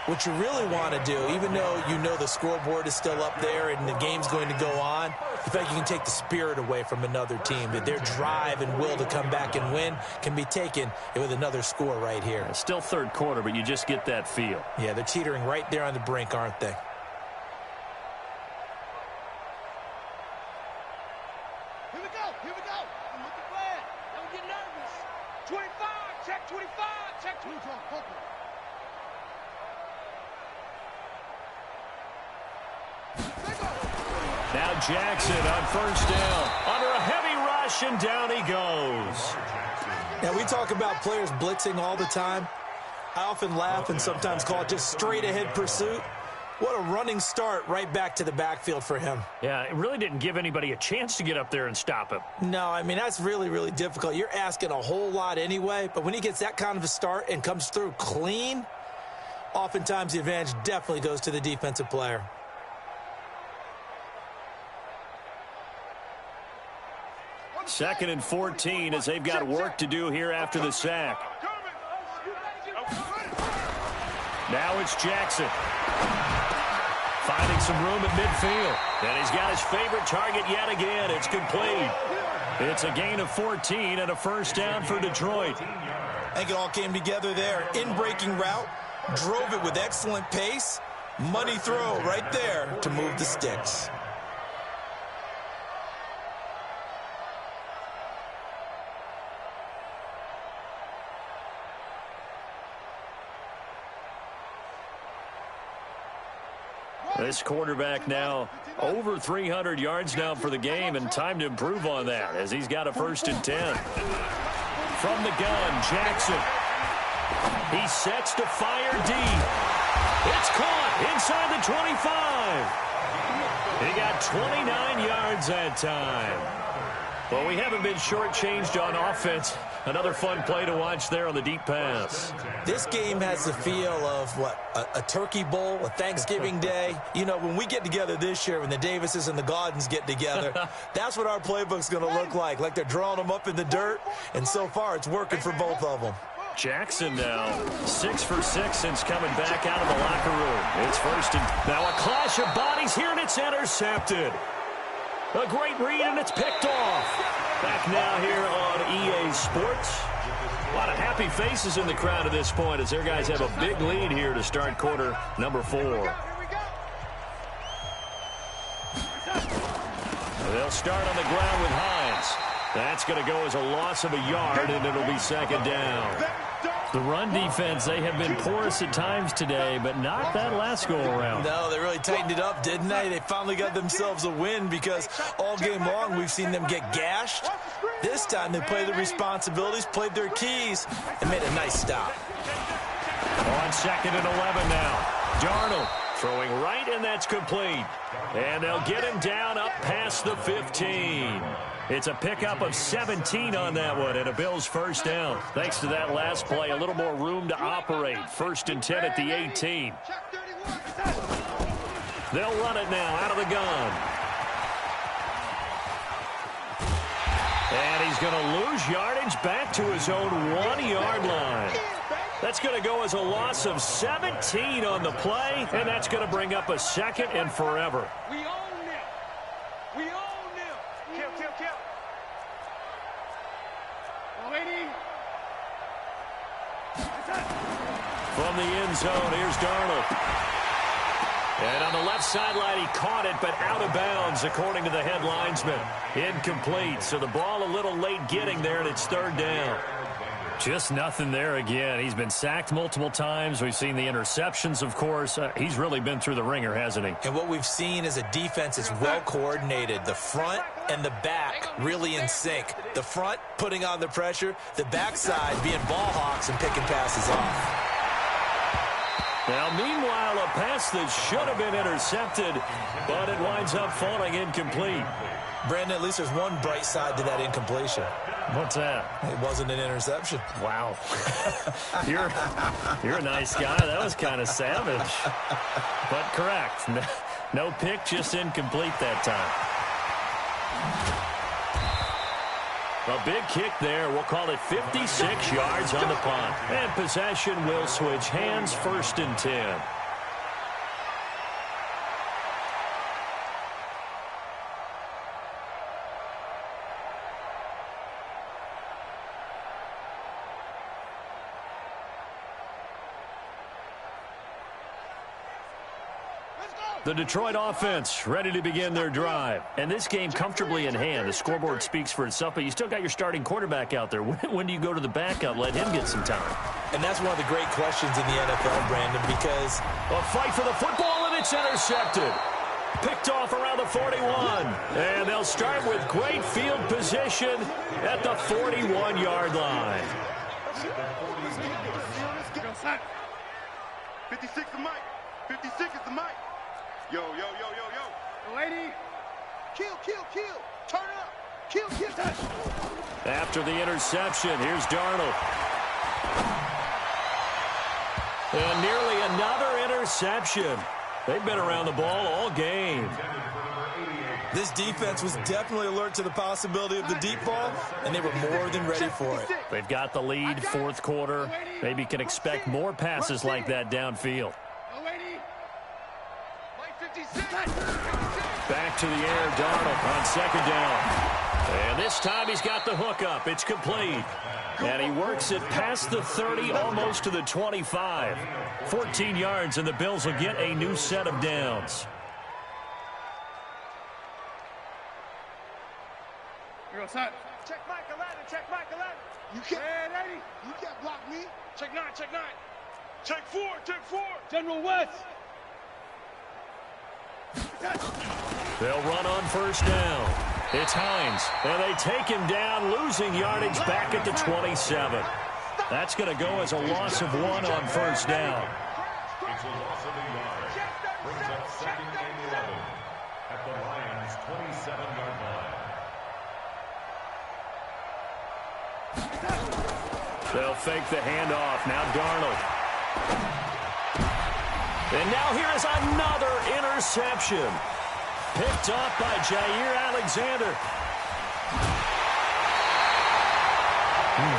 what you really want to do, even though you know the scoreboard is still up there and the game's going to go on, the fact you can take the spirit away from another team, that their drive and will to come back and win can be taken with another score right here. It's still 3rd quarter, but you just get that feel. Yeah, they're teetering right there on the brink, aren't they? Here we go. I'm looking bad. Don't get nervous. 25, check 25, check 25. Now Jackson on 1st down. Under a heavy rush, and down he goes. Now, we talk about players blitzing all the time. I often laugh and sometimes call it just straight-ahead pursuit. What a running start right back to the backfield for him. Yeah, it really didn't give anybody a chance to get up there and stop him. No, I mean, that's really, really difficult. You're asking a whole lot anyway, but when he gets that kind of a start and comes through clean, oftentimes the advantage definitely goes to the defensive player. Second and 14 as they've got work to do here after the sack. Now it's Jackson. Finding some room at midfield. And he's got his favorite target yet again. It's complete. It's a gain of 14 and a first down for Detroit. I think it all came together there. In-breaking route, drove it with excellent pace. Money throw right there to move the sticks. This quarterback now over 300 yards now for the game, and time to improve on that as he's got a 1st and 10. From the gun, Jackson. He sets to fire deep. It's caught inside the 25. He got 29 yards that time. Well, we haven't been shortchanged on offense. Another fun play to watch there on the deep pass. This game has the feel of, a turkey bowl, a Thanksgiving day. You know, when we get together this year, when the Davises and the Gaudens get together, that's what our playbook's going to look like they're drawing them up in the dirt, and so far it's working for both of them. Jackson now 6 for 6 since coming back out of the locker room. It's 1st and now a clash of bodies here, and it's intercepted. A great read, and it's picked off. Back now here on EA Sports. A lot of happy faces in the crowd at this point as their guys have a big lead here to start quarter number 4. They'll start on the ground with Hines. That's going to go as a loss of a yard, and it'll be 2nd down. The run defense, they have been porous at times today, but not that last go-around. No, they really tightened it up, didn't they? They finally got themselves a win because all game long we've seen them get gashed. This time they played their responsibilities, played their keys, and made a nice stop. On 2nd and 11 now. Darnold throwing right, and that's complete. And they'll get him down up past the 15. It's a pickup of 17 on that one, and a Bills 1st down. Thanks to that last play, a little more room to operate. 1st and 10 at the 18. They'll run it now out of the gun. And he's going to lose yardage back to his own 1-yard line. That's going to go as a loss of 17 on the play, and that's going to bring up a 2nd and forever. We own them. We own them. Kill. Lady. From the end zone, here's Darnold. And on the left sideline, he caught it, but out of bounds, according to the head linesman. Incomplete, so the ball a little late getting there, and it's 3rd down. Just nothing there again. He's been sacked multiple times. We've seen the interceptions, of course. He's really been through the ringer, hasn't he? And what we've seen is a defense that's well coordinated. The front and the back really in sync. The front putting on the pressure, the backside being ball hawks and picking passes off. Now, meanwhile, a pass that should have been intercepted, but it winds up falling incomplete. Brandon, at least there's one bright side to that incompletion. What's that? It wasn't an interception. Wow. You're a nice guy. That was kind of savage. But correct. No pick, just incomplete that time. A big kick there. We'll call it 56 yards on the punt. And possession will switch hands, 1st and 10. The Detroit offense ready to begin their drive. And this game comfortably in hand. The scoreboard speaks for itself, but you still got your starting quarterback out there. When do you go to the backup, let him get some time? And that's one of the great questions in the NFL, Brandon, because a fight for the football, and it's intercepted. Picked off around the 41. And they'll start with great field position at the 41-yard line. 56 is Mike. 56 is the Mike. Yo. Lady. Kill. Turn up. Kill. After the interception, here's Darnold. And nearly another interception. They've been around the ball all game. This defense was definitely alert to the possibility of the deep ball, and they were more than ready for it. They've got the lead, 4th quarter. Maybe can expect more passes like that downfield. Lady. Mike Back to the air, Darnold on second down. And this time he's got the hook up. It's complete. And he works it past the 30, almost to the 25. 14 yards, and the Bills will get a new set of downs. Here goes, son. Check Mike 11, check Mike 11. You can't, Eddie. You can't block me. Check 9, check 9. Check 4, check 4. General West. They'll run on first down. It's Hines, and they take him down, losing yardage back at the 27. That's going to go as a loss of 1 on first down. It's a loss of a yard. Brings up second and 11 at the Lions' 27-yard line. They'll fake the handoff. Now Darnold. And now here is another interception. Picked off by Jair Alexander.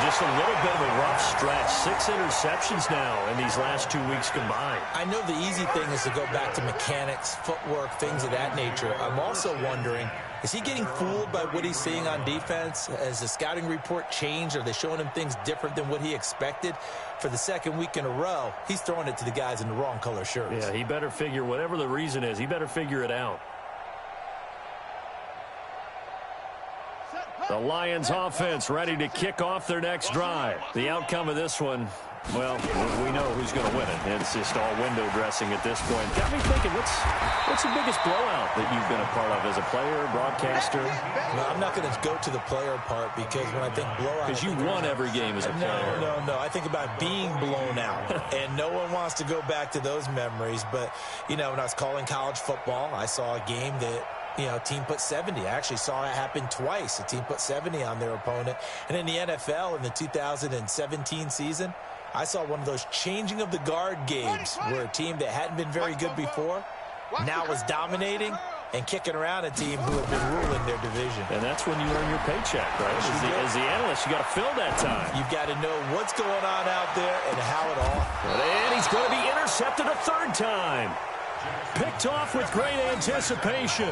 Just a little bit of a rough stretch. 6 interceptions now in these last 2 weeks combined. I know the easy thing is to go back to mechanics, footwork, things of that nature. I'm also wondering, is he getting fooled by what he's seeing on defense? Has the scouting report changed? Are they showing him things different than what he expected? For the second week in a row, he's throwing it to the guys in the wrong color shirts. Yeah, he better figure, whatever the reason is, he better figure it out. The Lions offense ready to kick off their next drive. The outcome of this one, well, we know who's going to win it. It's just all window dressing at this point. Got me thinking, what's the biggest blowout that you've been a part of as a player, broadcaster? No, I'm not going to go to the player part because when I think blowout... Because you won every game as a player. No. I think about being blown out. And no one wants to go back to those memories. But, you know, when I was calling college football, I saw a game that... team put 70. I actually saw it happen twice. A team put 70 on their opponent. And in the NFL in the 2017 season, I saw one of those changing of the guard games where a team that hadn't been very good before now was dominating and kicking around a team who had been ruling their division. And that's when you earn your paycheck, right? As the analyst, you got to fill that time. You've got to know what's going on out there and how it all. And he's going to be intercepted a third time. Picked off with great anticipation.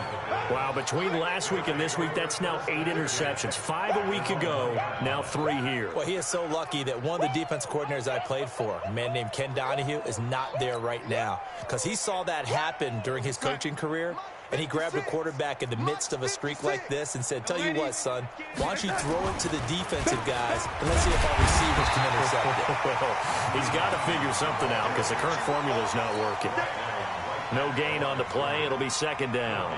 Wow, between last week and this week, that's now 8 interceptions. 5 a week ago, now 3 here. Well, he is so lucky that one of the defense coordinators I played for, a man named Ken Donahue, is not there right now. Because he saw that happen during his coaching career, and he grabbed a quarterback in the midst of a streak like this and said, tell you what, son, why don't you throw it to the defensive guys, and let's see if our receivers can intercept it. Well, he's got to figure something out because the current formula is not working. No gain on the play. It'll be second down.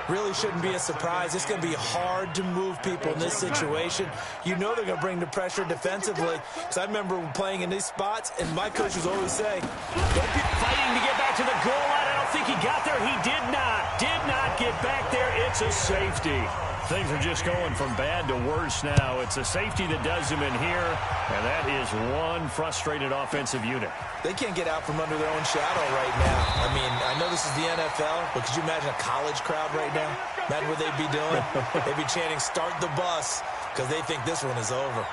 Really shouldn't be a surprise. It's going to be hard to move people in this situation. You know they're going to bring the pressure defensively. Because I remember playing in these spots, and my coaches always say, don't be fighting to get back to the goal line. I don't think he got there. He did not get back there. It's a safety. Things are just going from bad to worse now. It's a safety that does him in here, and that is one frustrated offensive unit. They can't get out from under their own shadow right now. I mean, I know this is the NFL, but could you imagine a college crowd right now? Imagine what they'd be doing. They'd be chanting, start the bus, because they think this one is over.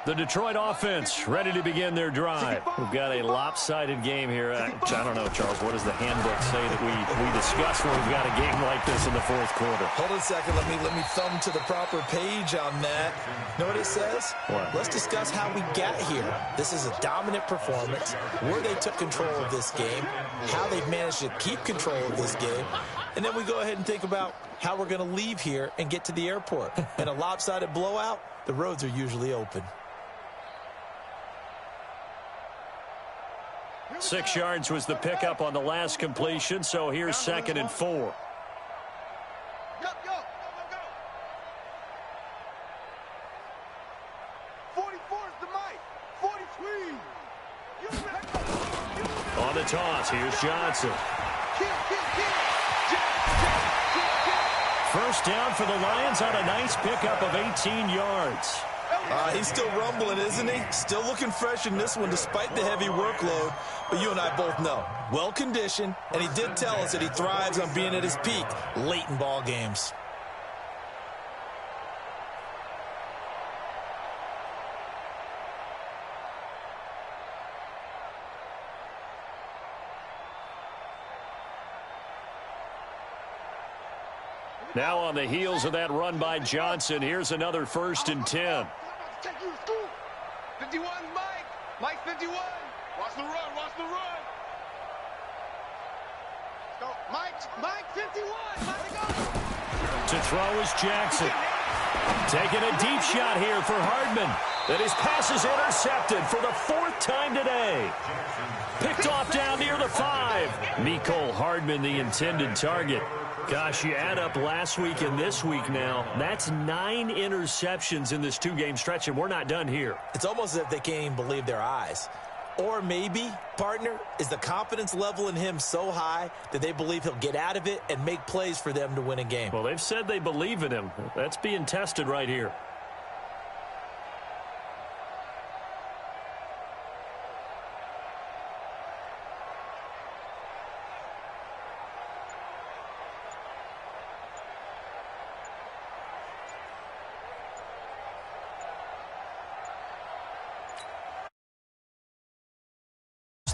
The Detroit offense ready to begin their drive. We've got a lopsided game here. I don't know, Charles, what does the handbook say that we discuss when we've got a game like this in the fourth quarter? Hold on a second. Let me thumb to the proper page on that. Know what it says? What? Let's discuss how we got here. This is a dominant performance, where they took control of this game, how they've managed to keep control of this game, and then we go ahead and think about how we're going to leave here and get to the airport. In a lopsided blowout, the roads are usually open. 6 yards was the pickup on the last completion, so here's 2nd and 4. Go. 44 is the mic. 43. On the toss, here's Johnson. First down for the Lions on a nice pickup of 18 yards. He's still rumbling, isn't he? Still looking fresh in this one despite the heavy workload. But you and I both know, well-conditioned, and he did tell us that he thrives on being at his peak late in ball games. Now on the heels of that run by Johnson, here's another 1st and 10. 51, Mike. Mike 51. Watch the run. Watch the run. Go. Mike 51. Let it go. To throw is Jackson. Taking a deep shot here for Hardman. And his pass is intercepted for the 4th time today. Picked off down near the 5. Mecole Hardman, the intended target. Gosh, you add up last week and this week now, that's 9 interceptions in this 2-game stretch, and we're not done here. It's almost as if they can't even believe their eyes. Or maybe, partner, is the confidence level in him so high that they believe he'll get out of it and make plays for them to win a game. Well, they've said they believe in him. That's being tested right here.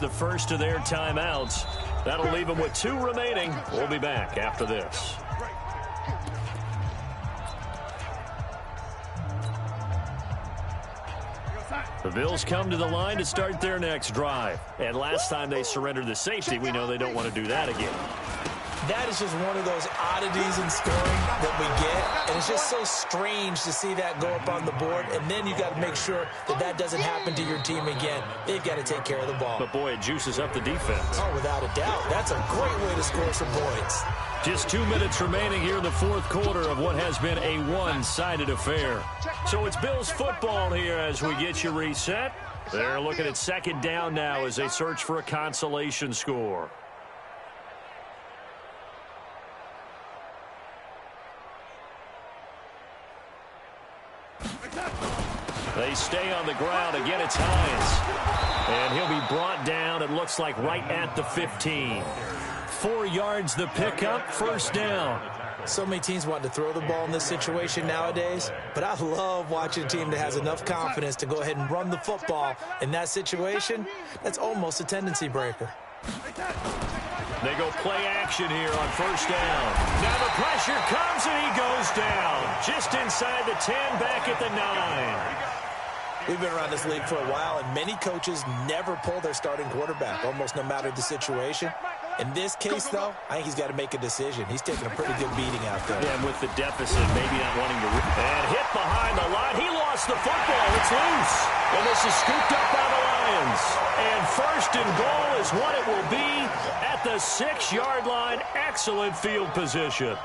The first of their timeouts. That'll leave them with 2 remaining. We'll be back after this. The Bills come to the line to start their next drive. And last time they surrendered the safety, we know they don't want to do that again. That is just one of those oddities in scoring that we get. And it's just so strange to see that go up on the board. And then you got to make sure that that doesn't happen to your team again. They've got to take care of the ball. But, boy, it juices up the defense. Oh, without a doubt. That's a great way to score some points. Just 2 minutes remaining here in the 4th quarter of what has been a one-sided affair. So it's Bills football here as we get you reset. They're looking at 2nd down now as they search for a consolation score. They stay on the ground. Again, it's Hines. And he'll be brought down, it looks like, right at the 15. 4 yards the pickup, 1st down. So many teams want to throw the ball in this situation nowadays, but I love watching a team that has enough confidence to go ahead and run the football. In that situation, that's almost a tendency breaker. They go play action here on 1st down. Now the pressure comes and he goes down. Just inside the 10, back at the 9. We've been around this league for a while, and many coaches never pull their starting quarterback, almost no matter the situation. In this case, though, I think he's got to make a decision. He's taking a pretty good beating out there. Yeah, and with the deficit, maybe not wanting to... And hit behind the line. He lost the football. It's loose. And this is scooped up by the Lions. And 1st and goal is what it will be at the 6-yard line. Excellent field position.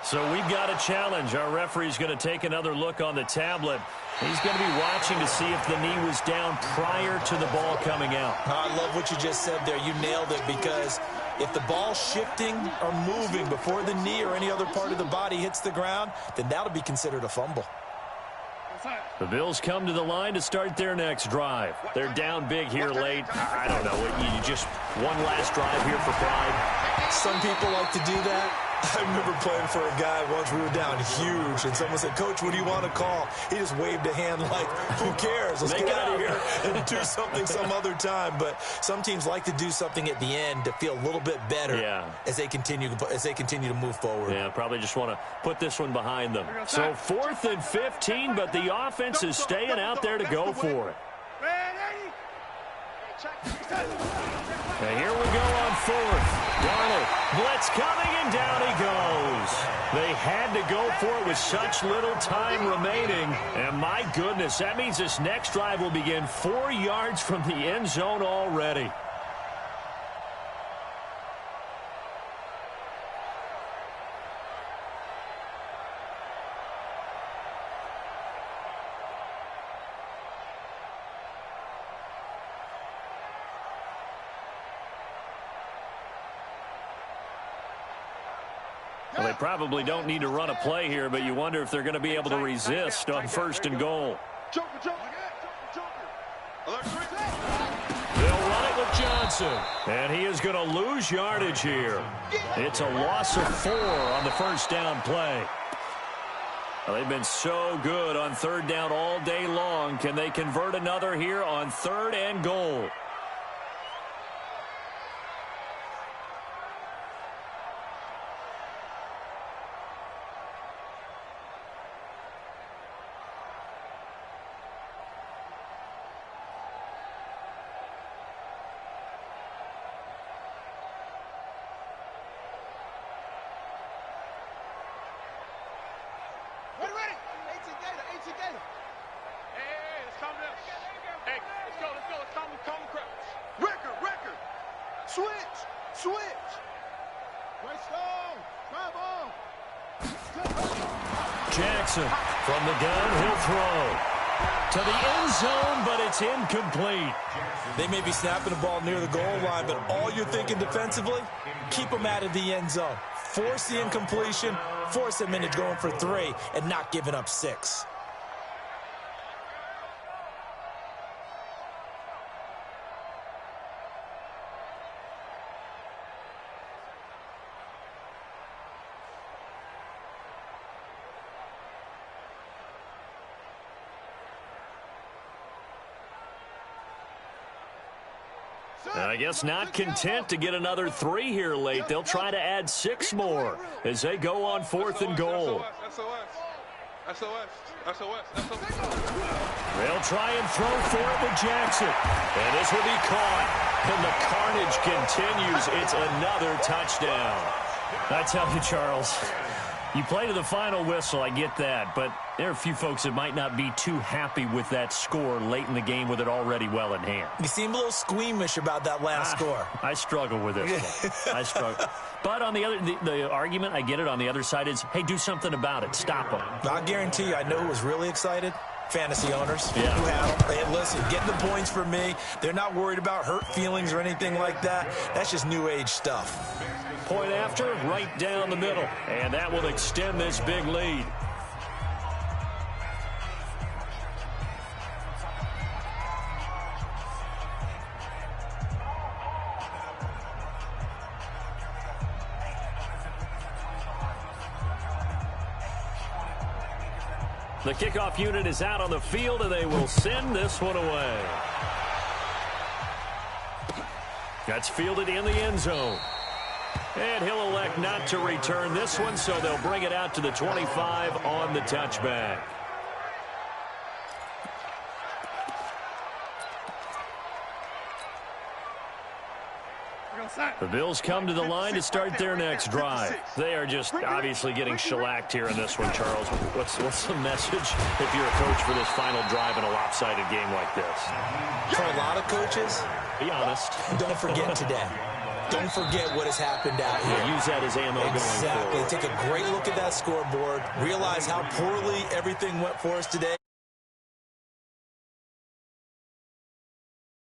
So we've got a challenge. Our referee's going to take another look on the tablet. He's going to be watching to see if the knee was down prior to the ball coming out. I love what you just said there. You nailed it, because if the ball's shifting or moving before the knee or any other part of the body hits the ground, then that'll be considered a fumble. The Bills come to the line to start their next drive. They're down big here late. I don't know. You just one last drive here for pride. Some people like to do that. I remember playing for a guy once. We were down huge, and someone said, "Coach, what do you want to call?" He just waved a hand like, "Who cares? Let's get out of here and do something some other time." But some teams like to do something at the end to feel a little bit better as they continue to move forward. Yeah, probably just want to put this one behind them. So 4th and 15, but the offense is staying out there to go for it. And here we go on 4th. Darnold, blitz coming, and down he goes. They had to go for it with such little time remaining. And my goodness, that means this next drive will begin 4 yards from the end zone already. Well, they probably don't need to run a play here, but you wonder if they're going to be able to resist on 1st and goal. They'll run it with Johnson. And he is going to lose yardage here. It's a loss of 4 on the 1st down play. Well, they've been so good on 3rd down all day long. Can they convert another here on 3rd and goal? Jackson from the gun, he'll throw to the end zone, but it's incomplete. They may be snapping the ball near the goal line, but all you're thinking defensively, keep them out of the end zone. Force the incompletion, force them into going for 3 and not giving up 6. I guess not content to get another 3 here late. They'll try to add 6 more as they go on 4th and goal. They'll try and throw for it with Jackson. And this will be caught. And the carnage continues. It's another touchdown. I tell you, Charles, you play to the final whistle, I get that, but there are a few folks that might not be too happy with that score late in the game with it already well in hand. You seem a little squeamish about that last score. I struggle with this one. I struggle. But on the argument, I get it, on the other side is, hey, do something about it. Stop them. I guarantee you, I know who was really excited. Fantasy owners who Yeah. had them. Hey, listen, getting the points for me. They're not worried about hurt feelings or anything like that. That's just new age stuff. Point after, right down the middle. And that will extend this big lead. The kickoff unit is out on the field, and they will send this one away. That's fielded in the end zone. And he'll elect not to return this one, so they'll bring it out to the 25 on the touchback. The Bills come to the line to start their next drive. They are just obviously getting shellacked here in this one, Charles. What's the message if you're a coach for this final drive in a lopsided game like this? For a lot of coaches, be honest. don't forget today. Don't forget what has happened out here. Use that as ammo going forward. Exactly. Take a great look at that scoreboard. Realize how poorly everything went for us today.